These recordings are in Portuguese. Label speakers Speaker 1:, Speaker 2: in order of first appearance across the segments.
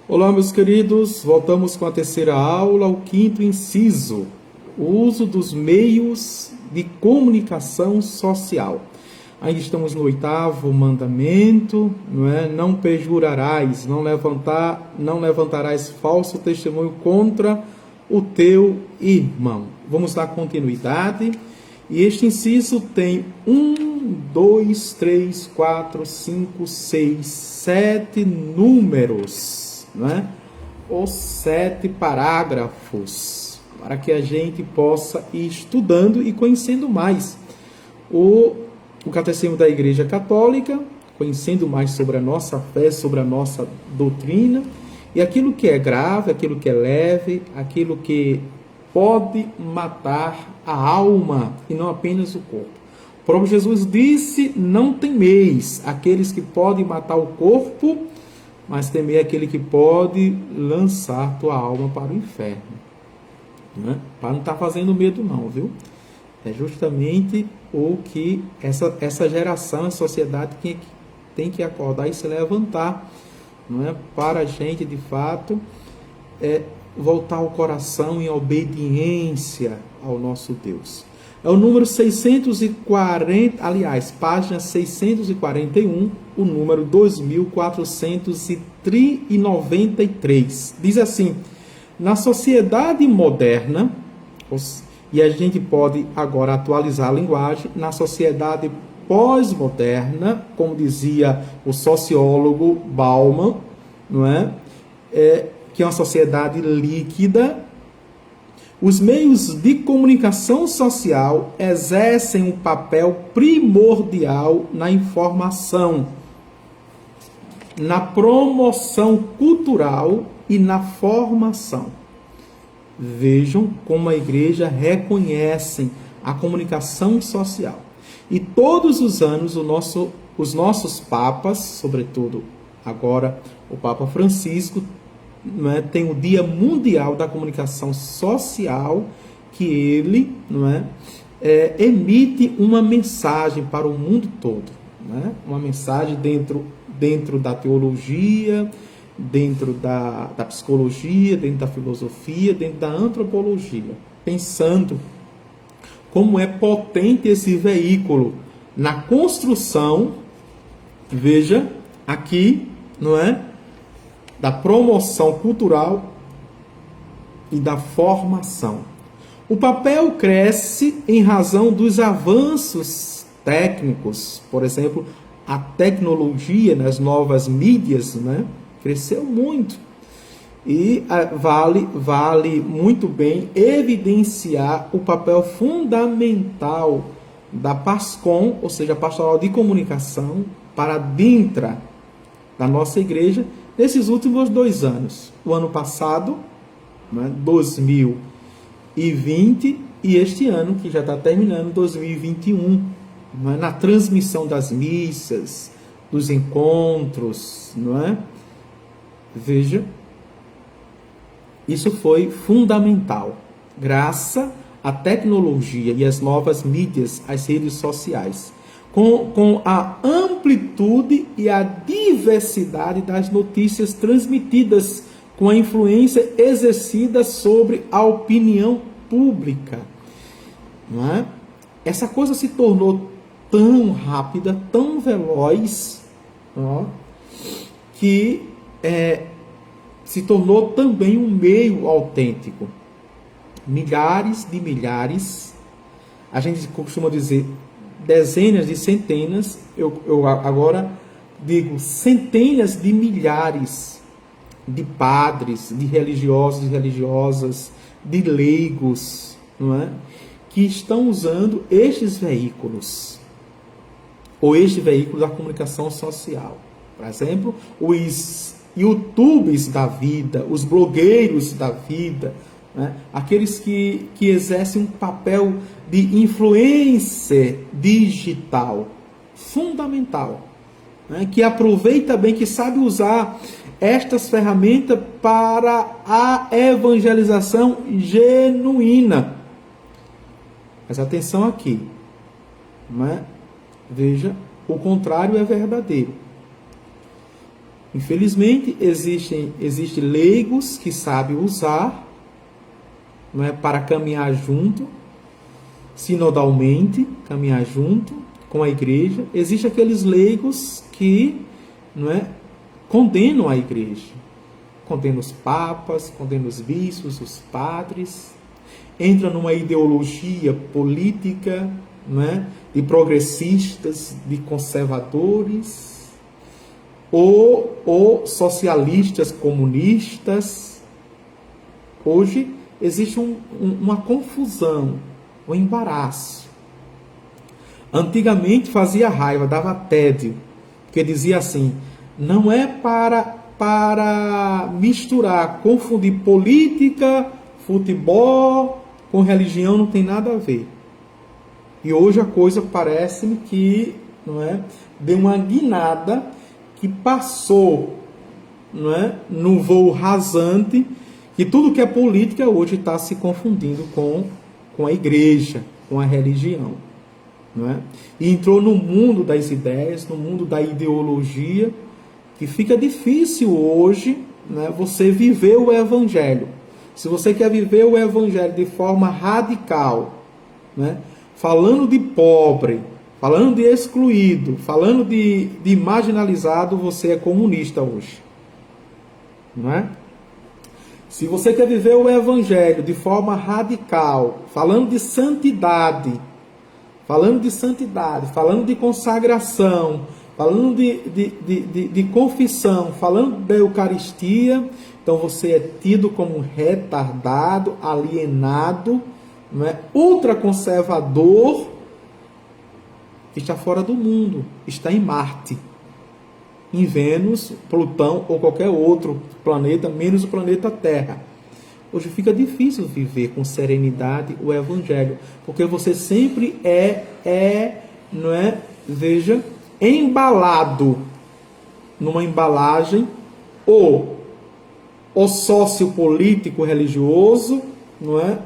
Speaker 1: Olá, meus queridos, voltamos com a terceira aula, o quinto inciso, o uso dos meios de comunicação social. Ainda estamos no oitavo mandamento, não é? Não perjurarás, não levantarás falso testemunho contra o teu irmão. Vamos dar continuidade. E este inciso tem 7 números, não é? Ou 7 parágrafos, para que a gente possa ir estudando e conhecendo mais o Catecismo da Igreja Católica, conhecendo mais sobre a nossa fé, sobre a nossa doutrina, e aquilo que é grave, aquilo que é leve, aquilo que pode matar a alma e não apenas o corpo. O próprio Jesus disse: não temeis aqueles que podem matar o corpo, mas temei aquele que pode lançar tua alma para o inferno. Né? Para não estar fazendo medo não, viu? É justamente o que essa geração, a sociedade tem que acordar e se levantar, não é? Para a gente, de fato, voltar o coração em obediência ao nosso Deus. É o número 640, aliás, página 641, o número 2493. Diz assim: na sociedade moderna, e a gente pode agora atualizar a linguagem, na sociedade pós-moderna, como dizia o sociólogo Bauman, não é? Que é uma sociedade líquida, os meios de comunicação social exercem um papel primordial na informação, na promoção cultural e na formação. Vejam como a Igreja reconhece a comunicação social. E todos os anos os nossos papas, sobretudo agora o Papa Francisco, não é, tem o Dia Mundial da Comunicação Social, que ele, não é, emite uma mensagem para o mundo todo, não é? Uma mensagem dentro da teologia, dentro da psicologia, dentro da filosofia, dentro da antropologia, pensando como é potente esse veículo na construção, veja, aqui, não é? Da promoção cultural e da formação. O papel cresce em razão dos avanços técnicos, por exemplo, a tecnologia nas novas mídias, né, cresceu muito. E vale muito bem evidenciar o papel fundamental da PASCOM, ou seja, a Pastoral de Comunicação, para dentro da nossa igreja, nesses últimos 2 anos. O ano passado, né, 2020, e este ano, que já está terminando, 2021, né, na transmissão das missas, dos encontros, não é? Veja, isso foi fundamental, graças à tecnologia e às novas mídias, às redes sociais. Com a amplitude e a diversidade das notícias transmitidas, com a influência exercida sobre a opinião pública. Não é? Essa coisa se tornou tão rápida, tão veloz, ó, que se tornou também um meio autêntico. Milhares, a gente costuma dizer dezenas de centenas, eu agora digo centenas de milhares de padres, de religiosos e religiosas, de leigos, não é? Que estão usando estes veículos, ou este veículo da comunicação social. Por exemplo, os YouTubes da vida, os blogueiros da vida, né? Aqueles que exercem um papel de influência digital fundamental, né? Que aproveita bem, que sabe usar estas ferramentas para a evangelização genuína. Mas atenção aqui, né? Veja, o contrário é verdadeiro. Infelizmente, existem leigos que sabem usar, não é, para caminhar junto, sinodalmente, caminhar junto com a igreja. Existem aqueles leigos que, não é, condenam a igreja, condenam os papas, condenam os bispos, os padres, entra numa ideologia política, não é, de progressistas, de conservadores, ou socialistas, comunistas. Hoje existe uma confusão, um embaraço. Antigamente fazia raiva, dava tédio, porque dizia assim: não é para misturar, confundir política, futebol com religião, não tem nada a ver. E hoje a coisa parece-me que, não é, deu uma guinada, que passou, não é, no voo rasante, que tudo que é política hoje está se confundindo com a igreja, com a religião. Não é? E entrou no mundo das ideias, no mundo da ideologia, que fica difícil hoje, né, você viver o evangelho. Se você quer viver o evangelho de forma radical, né, falando de pobre, falando de excluído, falando de marginalizado, você é comunista hoje. Não é? Se você quer viver o evangelho de forma radical, falando de santidade, falando de consagração, falando de confissão, falando da Eucaristia, então você é tido como retardado, alienado, não é? Ultraconservador, que está fora do mundo, está em Marte, em Vênus, Plutão ou qualquer outro planeta, menos o planeta Terra. Hoje fica difícil viver com serenidade o Evangelho, porque você sempre não é, veja, embalado numa embalagem ou sociopolítico religioso, não é,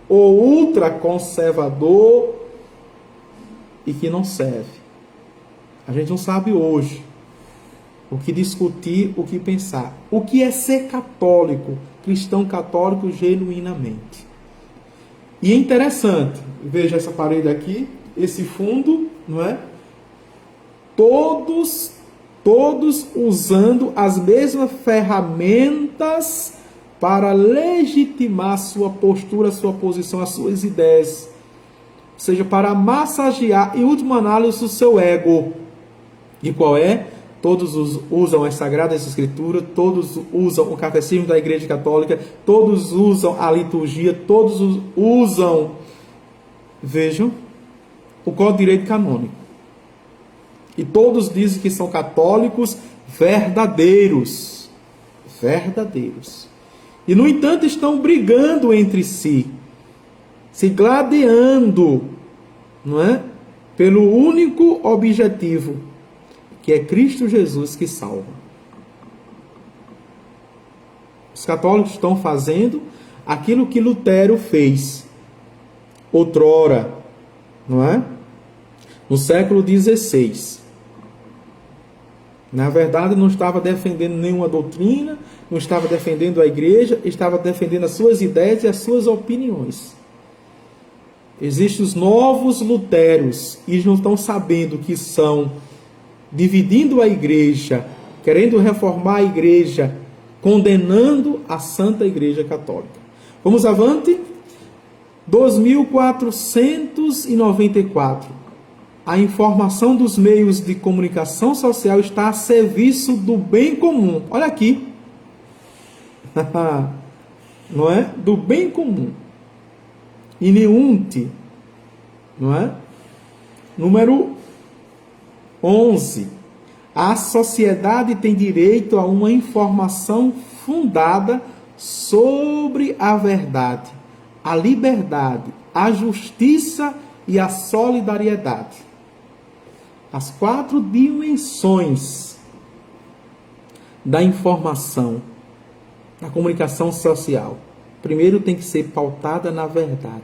Speaker 1: ou ultraconservador, e que não serve. A gente não sabe hoje o que discutir, o que pensar. O que é ser católico, cristão católico genuinamente. E é interessante, veja essa parede aqui, esse fundo, não é? Todos usando as mesmas ferramentas para legitimar sua postura, sua posição, as suas ideias. Ou seja, para massagear, em última análise, o seu ego. E qual é? Todos usam as Sagradas Escrituras, todos usam o Catecismo da Igreja Católica, todos usam a liturgia, todos usam, vejam, o Código de Direito Canônico. E todos dizem que são católicos verdadeiros. Verdadeiros. E, no entanto, estão brigando entre si, se gladiando, não é? Pelo único objetivo, que é Cristo Jesus que salva. Os católicos estão fazendo aquilo que Lutero fez outrora, não é? No século XVI. Na verdade, não estava defendendo nenhuma doutrina, não estava defendendo a igreja, estava defendendo as suas ideias e as suas opiniões. Existem os novos luteros, e eles não estão sabendo que são dividindo a igreja, querendo reformar a igreja, condenando a Santa Igreja Católica. Vamos avante? 2494. A informação dos meios de comunicação social está a serviço do bem comum. Olha aqui. Não é? Do bem comum. Ineunte, não é? Número 11. A sociedade tem direito a uma informação fundada sobre a verdade, a liberdade, a justiça e a solidariedade. As 4 dimensões da informação, da comunicação social. Primeiro, tem que ser pautada na verdade.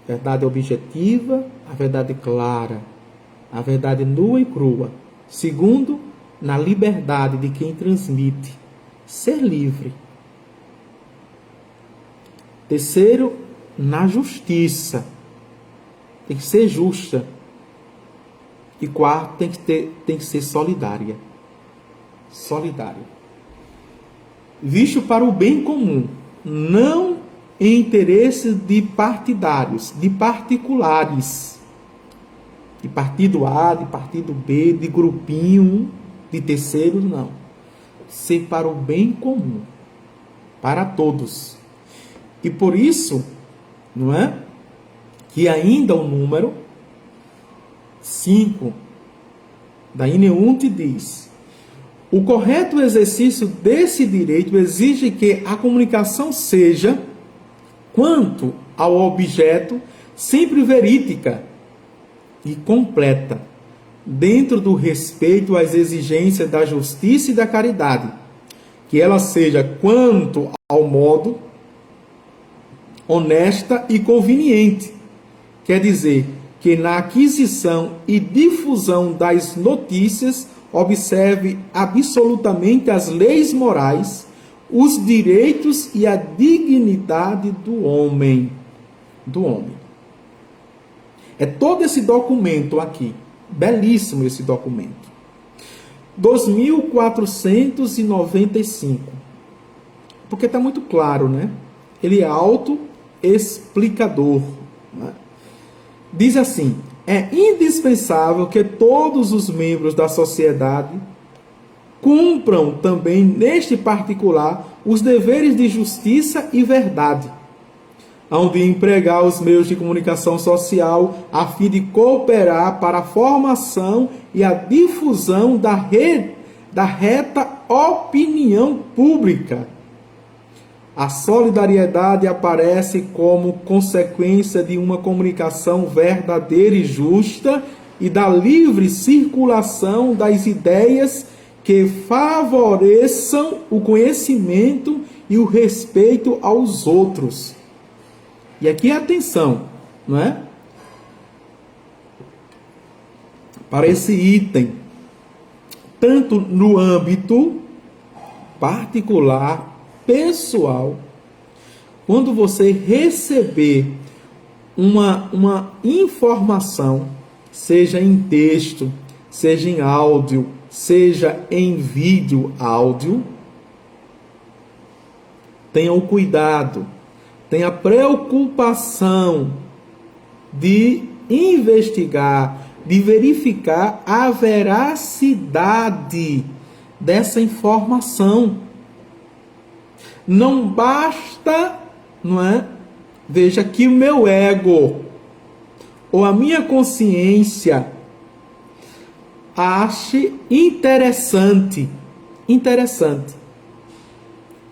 Speaker 1: Verdade objetiva, a verdade clara, a verdade nua e crua. Segundo, na liberdade de quem transmite, ser livre. Terceiro, na justiça, tem que ser justa. E quarto, tem que ser solidária. Solidária. Visto para o bem comum, não em interesses de partidários, de particulares, de partido A, de partido B, de grupinho, de terceiros, não. Ser para o bem comum, para todos. E por isso, não é? Que ainda o número 5 da INEUNT diz: o correto exercício desse direito exige que a comunicação seja, quanto ao objeto, sempre verídica e completa, dentro do respeito às exigências da justiça e da caridade, que ela seja, quanto ao modo, honesta e conveniente, quer dizer, que na aquisição e difusão das notícias observe absolutamente as leis morais, os direitos e a dignidade do homem. É todo esse documento aqui, belíssimo esse documento. 2495. Porque está muito claro, né? Ele é autoexplicador, né? Diz assim: é indispensável que todos os membros da sociedade cumpram também, neste particular, os deveres de justiça e verdade, hão de empregar os meios de comunicação social a fim de cooperar para a formação e a difusão da reta opinião pública. A solidariedade aparece como consequência de uma comunicação verdadeira e justa e da livre circulação das ideias que favoreçam o conhecimento e o respeito aos outros. E aqui atenção, não é? Para esse item, tanto no âmbito particular, pessoal, quando você receber uma informação, seja em texto, seja em áudio, seja em vídeo, áudio, tenha o cuidado, tenha a preocupação de investigar, de verificar a veracidade dessa informação. Não basta, não é? Veja que o meu ego ou a minha consciência ache interessante,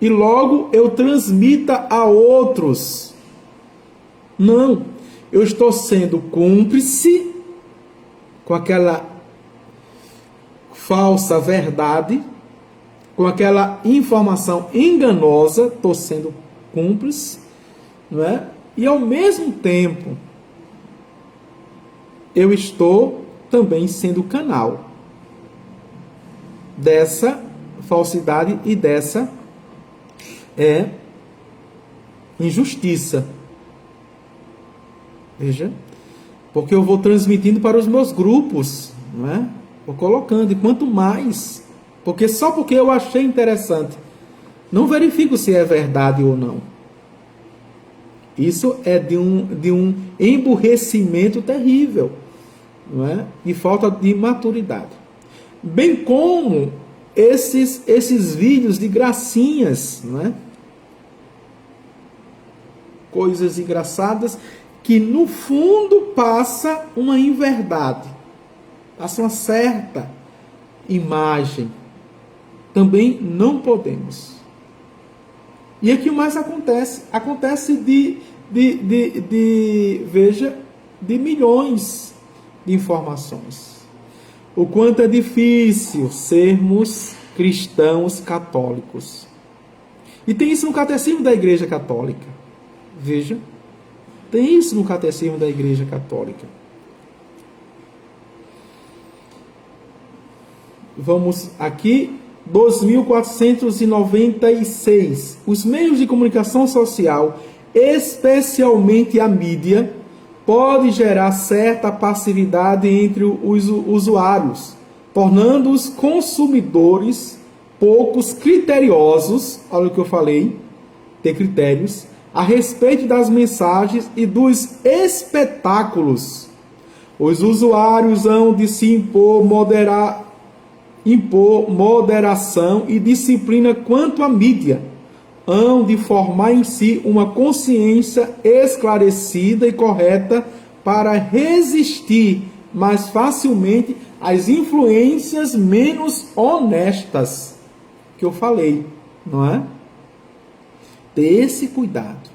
Speaker 1: e logo eu transmita a outros. Não, eu estou sendo cúmplice com aquela falsa verdade, com aquela informação enganosa, estou sendo cúmplice, não é? E ao mesmo tempo, eu estou também sendo canal dessa falsidade e dessa injustiça. Veja, porque eu vou transmitindo para os meus grupos, não é? Vou colocando, e quanto mais, porque só porque eu achei interessante, não verifico se é verdade ou não. Isso é de um emburrecimento terrível, não é? E falta de maturidade. Bem como esses vídeos de gracinhas, não é? Coisas engraçadas que no fundo passa uma inverdade, passa uma certa imagem. Também não podemos. E aqui o mais acontece? Acontece de milhões de informações. O quanto é difícil sermos cristãos católicos. E tem isso no Catecismo da Igreja Católica. Veja, tem isso no Catecismo da Igreja Católica. Vamos aqui, 2496. Os meios de comunicação social, especialmente a mídia, pode gerar certa passividade entre os usuários, tornando os consumidores poucos criteriosos, olha o que eu falei, ter critérios, a respeito das mensagens e dos espetáculos. Os usuários hão de se impor moderação e disciplina quanto à mídia, hão de formar em si uma consciência esclarecida e correta para resistir mais facilmente às influências menos honestas, que eu falei, não é? Ter esse cuidado,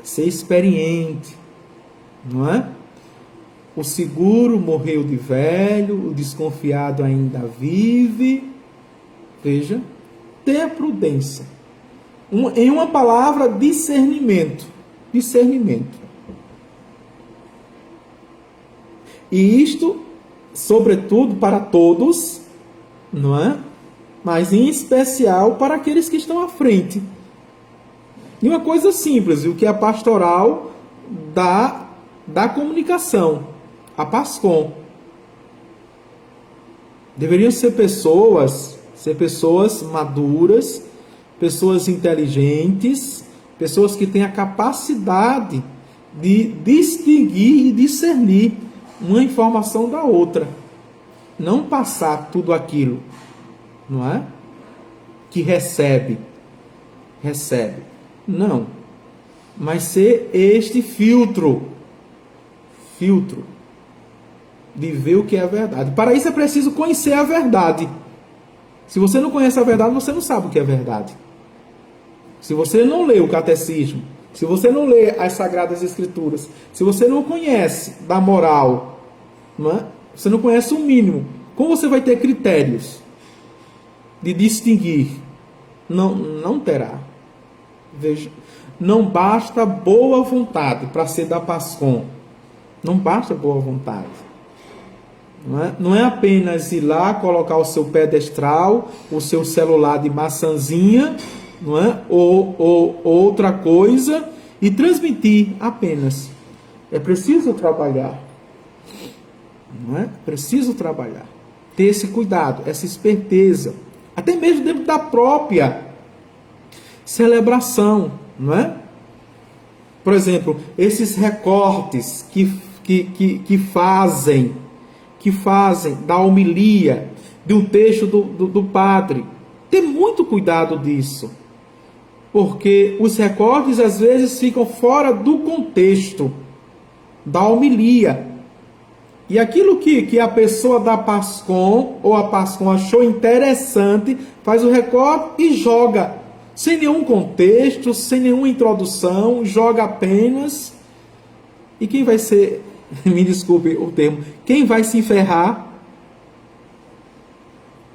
Speaker 1: ser experiente, não é? O seguro morreu de velho, o desconfiado ainda vive. Veja, ter prudência. Em uma palavra, discernimento. Discernimento. E isto, sobretudo, para todos, não é? Mas em especial para aqueles que estão à frente. E uma coisa simples, o que é a pastoral da comunicação, a PASCOM. Deveriam ser pessoas maduras, pessoas inteligentes, pessoas que têm a capacidade de distinguir e discernir uma informação da outra. Não passar tudo aquilo, não é? Que recebe. Não. Mas ser este filtro de ver o que é a verdade. Para isso é preciso conhecer a verdade. Se você não conhece a verdade, você não sabe o que é verdade. Se você não lê o catecismo, se você não lê as Sagradas Escrituras, se você não conhece da moral, não é? Você não conhece o mínimo, como você vai ter critérios de distinguir? Não terá. Veja, não basta boa vontade para ser da PASCOM. Não basta boa vontade. Não é apenas ir lá, colocar o seu pedestral, o seu celular de maçãzinha, não é? ou outra coisa, e transmitir apenas. É preciso trabalhar. Não é? Preciso trabalhar. Ter esse cuidado, essa esperteza. Até mesmo dentro da própria celebração. Não é? Por exemplo, esses recortes que fazem da homilia, de um texto do padre. Ter muito cuidado disso. Porque os recortes às vezes ficam fora do contexto da homilia. E aquilo que a pessoa da PASCOM ou a PASCOM achou interessante, faz o recorte e joga. Sem nenhum contexto, sem nenhuma introdução, joga apenas. E quem vai ser, me desculpe o termo, quem vai se ferrar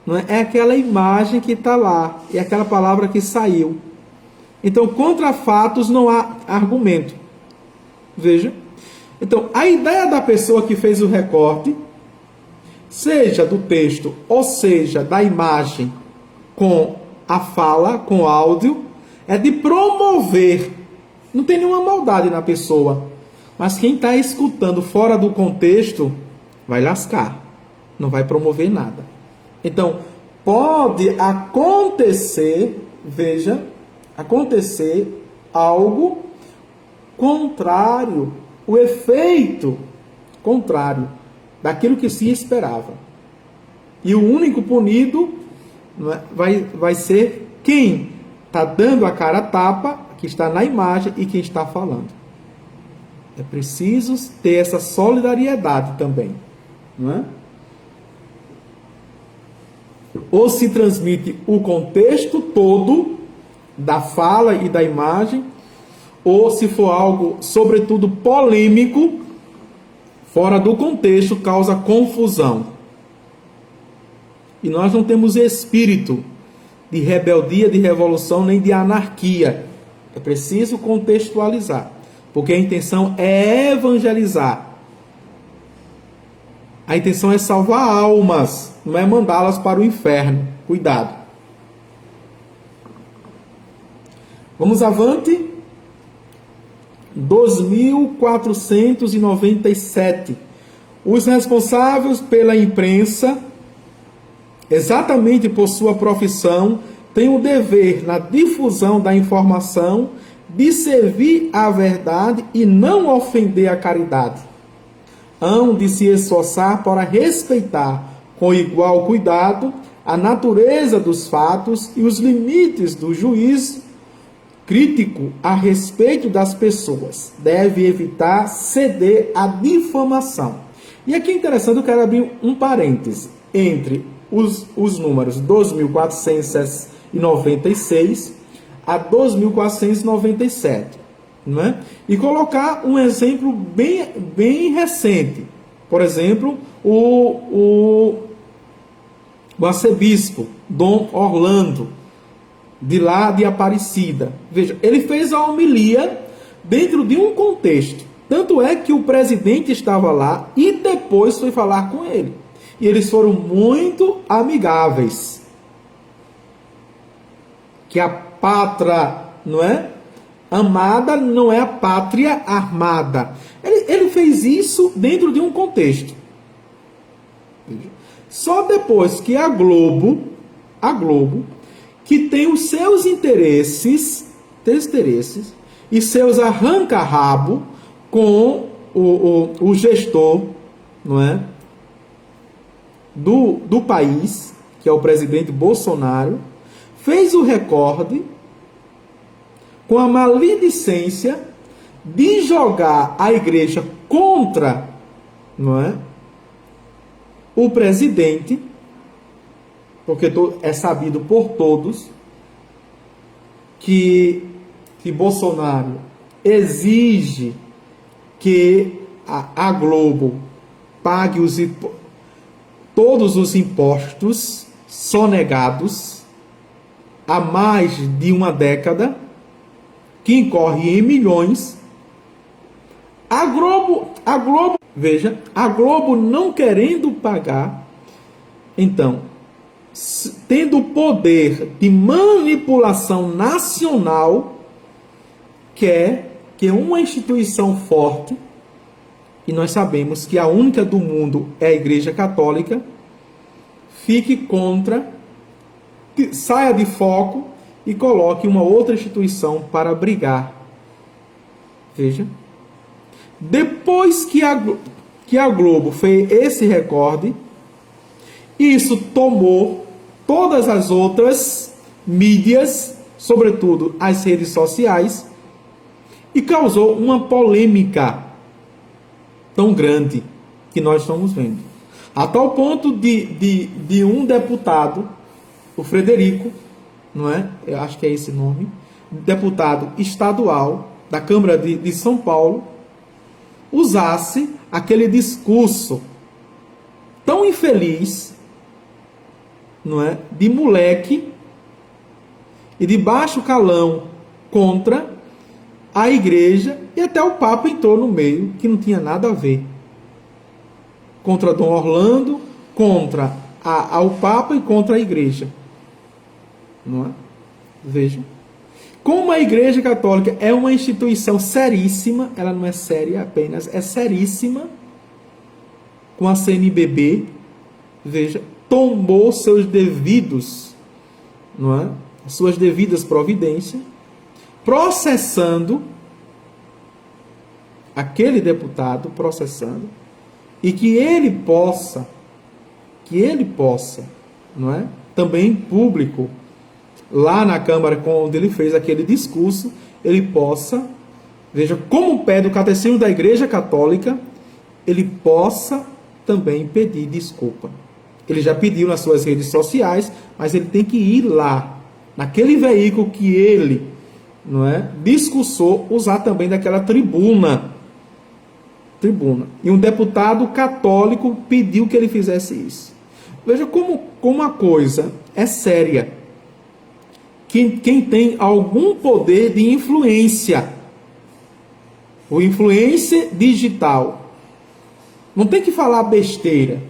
Speaker 1: não é aquela imagem que está lá, é aquela palavra que saiu. Então, contra fatos não há argumento. Veja. Então, a ideia da pessoa que fez o recorte, seja do texto, ou seja, da imagem com a fala, com áudio, é de promover. Não tem nenhuma maldade na pessoa. Mas quem está escutando fora do contexto, vai lascar. Não vai promover nada. Então, pode acontecer, veja, acontecer algo contrário, o efeito contrário daquilo que se esperava. E o único punido vai ser quem está dando a cara a tapa, que está na imagem e quem está falando. É preciso ter essa solidariedade também. Não é? Ou se transmite o contexto todo da fala e da imagem, ou se for algo, sobretudo, polêmico, fora do contexto, causa confusão. E nós não temos espírito de rebeldia, de revolução, nem de anarquia. É preciso contextualizar, porque a intenção é evangelizar. A intenção é salvar almas, não é mandá-las para o inferno. Cuidado. Vamos avante. 2497. Os responsáveis pela imprensa, exatamente por sua profissão, têm o dever, na difusão da informação, de servir à verdade e não ofender a caridade. Hão de se esforçar para respeitar, com igual cuidado, a natureza dos fatos e os limites do juízo crítico a respeito das pessoas. Deve evitar ceder à difamação. E aqui é interessante, eu quero abrir um parêntese entre os números 2496 a 2497. Não é? E colocar um exemplo bem recente. Por exemplo, o arcebispo Dom Orlando, de lá de Aparecida. Veja, ele fez a homilia dentro de um contexto. Tanto é que o presidente estava lá e depois foi falar com ele. E eles foram muito amigáveis. Que a pátria, não é? Amada não é a pátria armada. Ele fez isso dentro de um contexto. Só depois que a Globo, que tem os seus interesses e seus arranca-rabo com o gestor, não é? do país, que é o presidente Bolsonaro, fez o recorde com a maledicência de jogar a igreja contra, não é, o presidente, porque é sabido por todos que Bolsonaro exige que a Globo pague todos os impostos sonegados há mais de uma década, que incorre em milhões. A Globo, veja, a Globo não querendo pagar, então, tendo o poder de manipulação nacional, quer que uma instituição forte, e nós sabemos que a única do mundo é a Igreja Católica, fique contra, saia de foco e coloque uma outra instituição para brigar. Veja. Depois que a Globo fez esse recorde, isso tomou todas as outras mídias, sobretudo as redes sociais, e causou uma polêmica tão grande que nós estamos vendo. A tal ponto de um deputado, o Frederico, não é? Eu acho que é esse nome, deputado estadual da Câmara de São Paulo, usasse aquele discurso tão infeliz, não é, de moleque e de baixo calão contra a igreja, e até o Papa entrou no meio, que não tinha nada a ver. Contra Dom Orlando, contra ao Papa e contra a igreja. Não é? Vejam. Como a Igreja Católica é uma instituição seríssima, ela não é séria apenas, é seríssima, com a CNBB, veja, tomou seus devidos, não é? Suas devidas providências, processando aquele deputado, e que ele possa, não é? Também em público, lá na Câmara, onde ele fez aquele discurso, ele possa, veja, como pede o Catecismo da Igreja Católica, ele possa também pedir desculpa. Ele já pediu nas suas redes sociais, mas ele tem que ir lá, naquele veículo que ele, não é, discursou, usar também daquela tribuna. E um deputado católico pediu que ele fizesse isso. Veja como a coisa é séria. Quem tem algum poder de influência, ou influência digital, Não tem que falar besteira.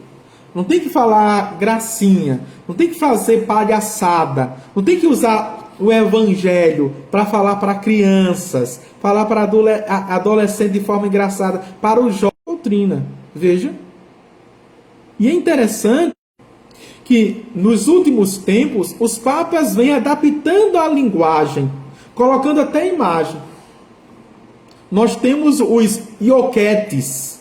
Speaker 1: Não tem que falar gracinha. Não tem que fazer palhaçada. Não tem que usar o evangelho para falar para crianças, falar para adolescentes de forma engraçada, para o jovem. Doutrina. Veja. E é interessante que nos últimos tempos os papas vêm adaptando a linguagem, colocando até imagem. Nós temos os ioquetes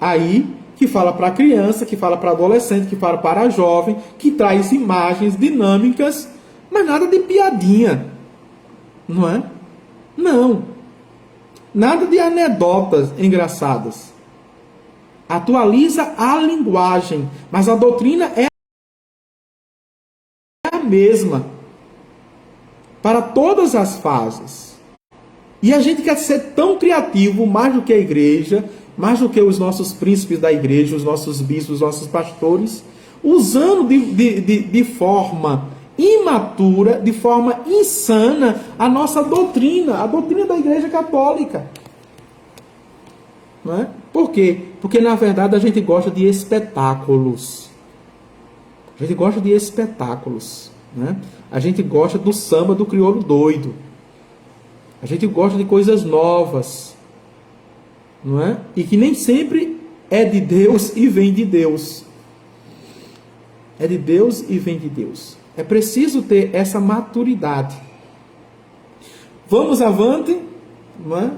Speaker 1: aí, que fala para criança, que fala para adolescente, que fala para jovem, que traz imagens dinâmicas, mas nada de piadinha. Não é? Não. Nada de anedotas engraçadas. Atualiza a linguagem, mas a doutrina é a mesma para todas as fases. E a gente quer ser tão criativo, mais do que a igreja, mais do que os nossos príncipes da igreja, os nossos bispos, os nossos pastores, usando de forma imatura, de forma insana, a nossa doutrina, a doutrina da Igreja Católica. Não é? Por quê? Porque, na verdade, a gente gosta de espetáculos. A gente gosta de espetáculos. Né? A gente gosta do samba do crioulo doido. A gente gosta de coisas novas. Não é? E que nem sempre é de Deus e vem de Deus. É de Deus e vem de Deus. É preciso ter essa maturidade. Vamos avante. Não é?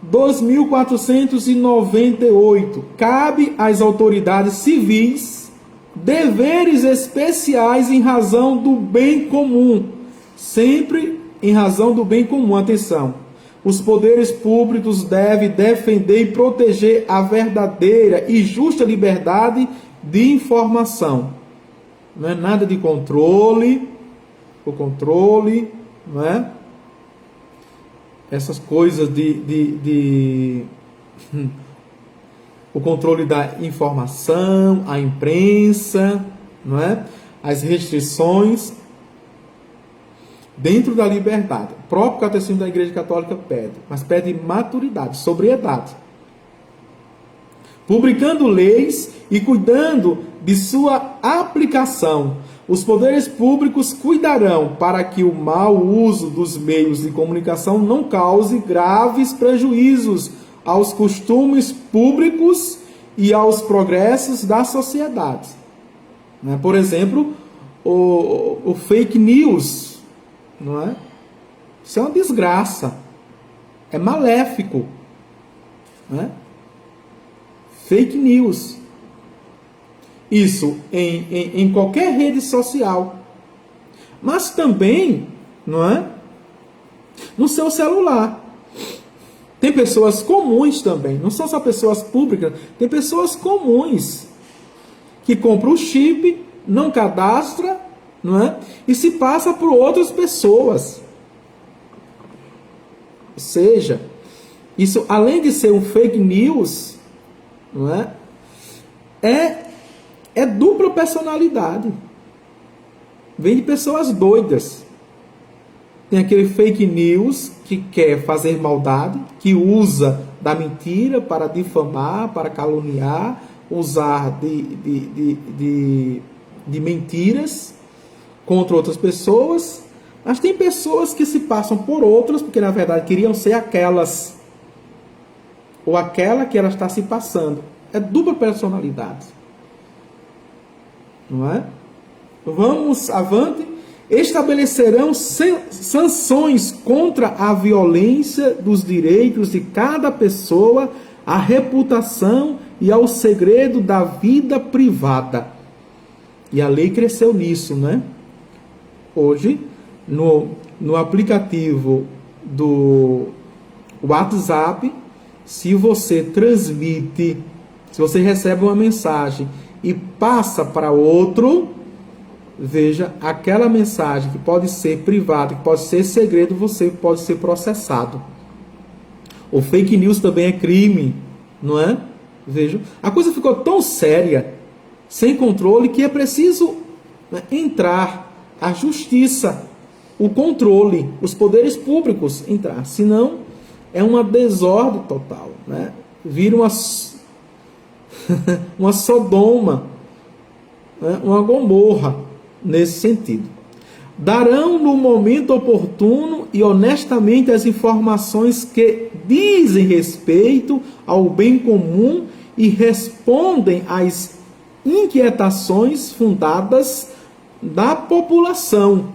Speaker 1: 2498. Cabe às autoridades civis deveres especiais em razão do bem comum. Sempre em razão do bem comum. Atenção. Os poderes públicos devem defender e proteger a verdadeira e justa liberdade de informação. Não é nada de controle, o controle, não é? Essas coisas o controle da informação, a imprensa, não é? As restrições dentro da liberdade. O próprio Catecismo da Igreja Católica pede, mas pede maturidade, sobriedade. Publicando leis e cuidando de sua aplicação, os poderes públicos cuidarão para que o mau uso dos meios de comunicação não cause graves prejuízos aos costumes públicos e aos progressos da sociedade. Por exemplo, o fake news, não é? Isso é uma desgraça, é maléfico, não é? Fake news. Isso em qualquer rede social. Mas também, não é? No seu celular. Tem pessoas comuns também. Não são só pessoas públicas. Tem pessoas comuns que compram o chip, não cadastra, não é? E se passa por outras pessoas. Ou seja, isso além de ser um fake news, não é? É dupla personalidade. Vem de pessoas doidas. Tem aquele fake news que quer fazer maldade, que usa da mentira para difamar, para caluniar, usar de mentiras contra outras pessoas. Mas tem pessoas que se passam por outras, porque na verdade queriam ser aquelas, ou aquela que ela está se passando. É dupla personalidade. Não é? Vamos avante. Estabelecerão sanções contra a violência dos direitos de cada pessoa, à reputação e ao segredo da vida privada. E a lei cresceu nisso, né? Hoje, no aplicativo do WhatsApp, se você transmite, se você recebe uma mensagem e passa para outro, veja, aquela mensagem que pode ser privada, que pode ser segredo, você pode ser processado. O fake news também é crime, não é? Veja, a coisa ficou tão séria, sem controle, que é preciso, né, entrar a justiça, o controle, os poderes públicos entrar, senão é uma desordem total, né? vira uma Sodoma, né? Uma Gomorra, nesse sentido. Darão no momento oportuno e honestamente as informações que dizem respeito ao bem comum e respondem às inquietações fundadas da população.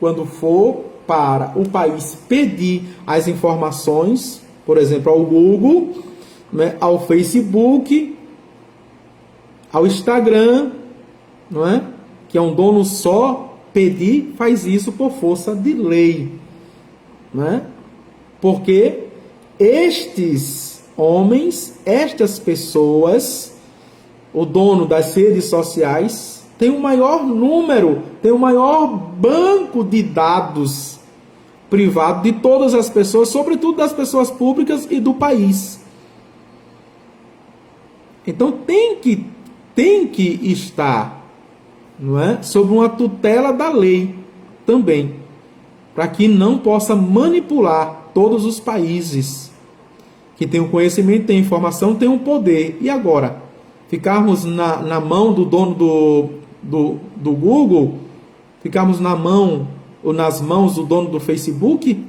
Speaker 1: Quando for para o país pedir as informações, por exemplo, ao Google, né, ao Facebook, ao Instagram, não é? Que é um dono só, pedir, faz isso por força de lei, né? Porque estes homens, estas pessoas, o dono das redes sociais, tem o maior número, tem o maior banco de dados privado de todas as pessoas, sobretudo das pessoas públicas e do país. Então tem que estar, não é, sob uma tutela da lei também, para que não possa manipular todos os países que têm o conhecimento, têm informação, têm o poder. E agora, ficarmos na mão do dono do Google, ficarmos na mão ou nas mãos do dono do Facebook?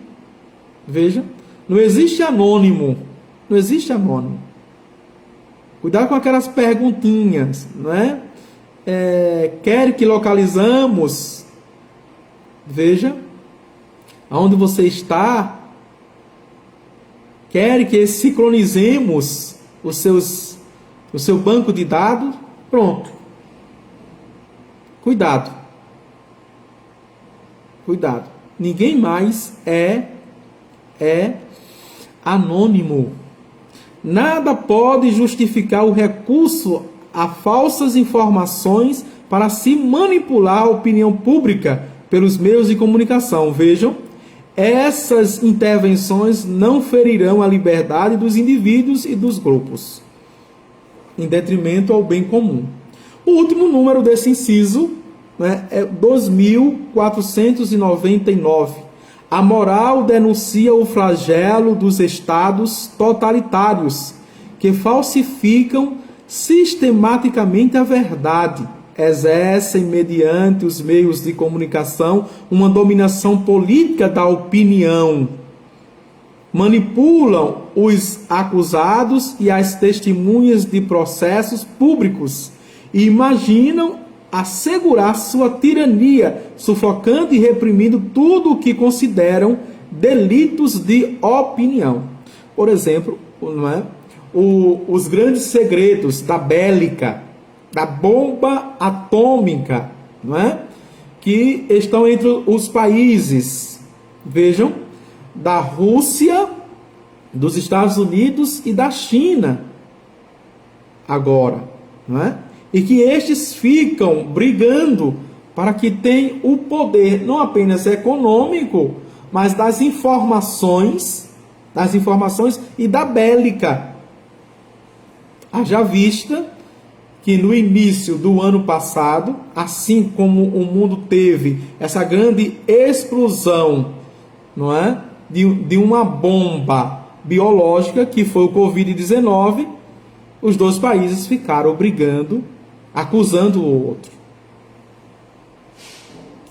Speaker 1: Veja, não existe anônimo, não existe anônimo. Cuidado com aquelas perguntinhas, não é? Quer que localizamos? Veja, aonde você está? Quer que sincronizemos o seu banco de dados? Pronto. Cuidado. Cuidado. Ninguém mais é anônimo. Nada pode justificar o recurso a falsas informações para se manipular a opinião pública pelos meios de comunicação. Vejam, essas intervenções não ferirão a liberdade dos indivíduos e dos grupos, em detrimento ao bem comum. O último número desse inciso, né, é 2499. A moral denuncia o flagelo dos estados totalitários que falsificam sistematicamente a verdade, exercem mediante os meios de comunicação uma dominação política da opinião, manipulam os acusados e as testemunhas de processos públicos e imaginam assegurar sua tirania, sufocando e reprimindo tudo o que consideram delitos de opinião. Por exemplo, não é? Os grandes segredos da bélica, da bomba atômica, não é? Que estão entre os países, vejam, da Rússia, dos Estados Unidos e da China, agora, não é? E que estes ficam brigando para que tenham o poder, não apenas econômico, mas das informações e da bélica. Haja vista que no início do ano passado, assim como o mundo teve essa grande explosão, não é, de uma bomba biológica, que foi o Covid-19, os dois países ficaram brigando, acusando o outro.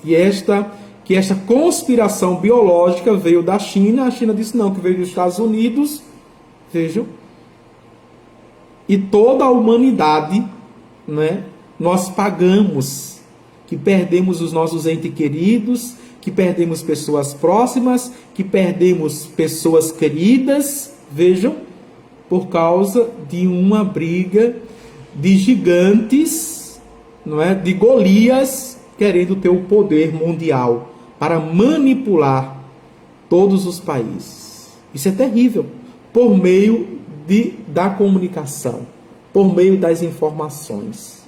Speaker 1: Que esta conspiração biológica veio da China, a China disse não, que veio dos Estados Unidos, vejam, e toda a humanidade, né, nós pagamos, que perdemos os nossos entes queridos, que perdemos pessoas próximas, que perdemos pessoas queridas, vejam, por causa de uma briga de gigantes, não é? De Golias, querendo ter o poder mundial para manipular todos os países. Isso é terrível, por meio da comunicação, por meio das informações.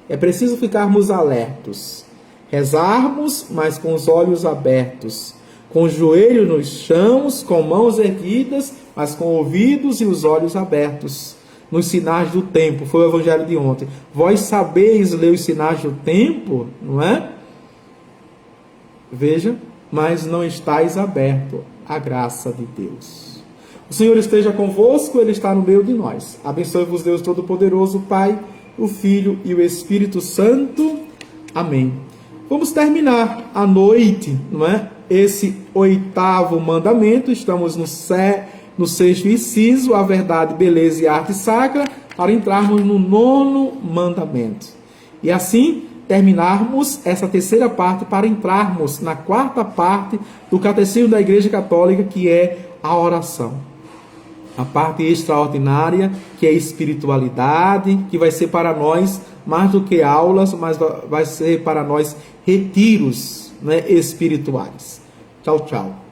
Speaker 1: É preciso ficarmos alertos, rezarmos, mas com os olhos abertos, com o joelho nos chãos, com mãos erguidas, mas com ouvidos e os olhos abertos, nos sinais do tempo. Foi o evangelho de ontem. Vós sabeis ler os sinais do tempo, não é? Veja, mas não estáis aberto à graça de Deus. O Senhor esteja convosco, Ele está no meio de nós. Abençoe-vos Deus Todo-Poderoso, Pai, o Filho e o Espírito Santo. Amém. Vamos terminar à noite, não é? Esse 8º mandamento. Estamos no 6º inciso, a verdade, beleza e arte sacra, para entrarmos no 9º mandamento. E assim terminarmos essa 3ª parte para entrarmos na 4ª parte do Catecismo da Igreja Católica, que é a oração. A parte extraordinária, que é a espiritualidade, que vai ser para nós mais do que aulas, mas vai ser para nós retiros, né, espirituais. Tchau, tchau.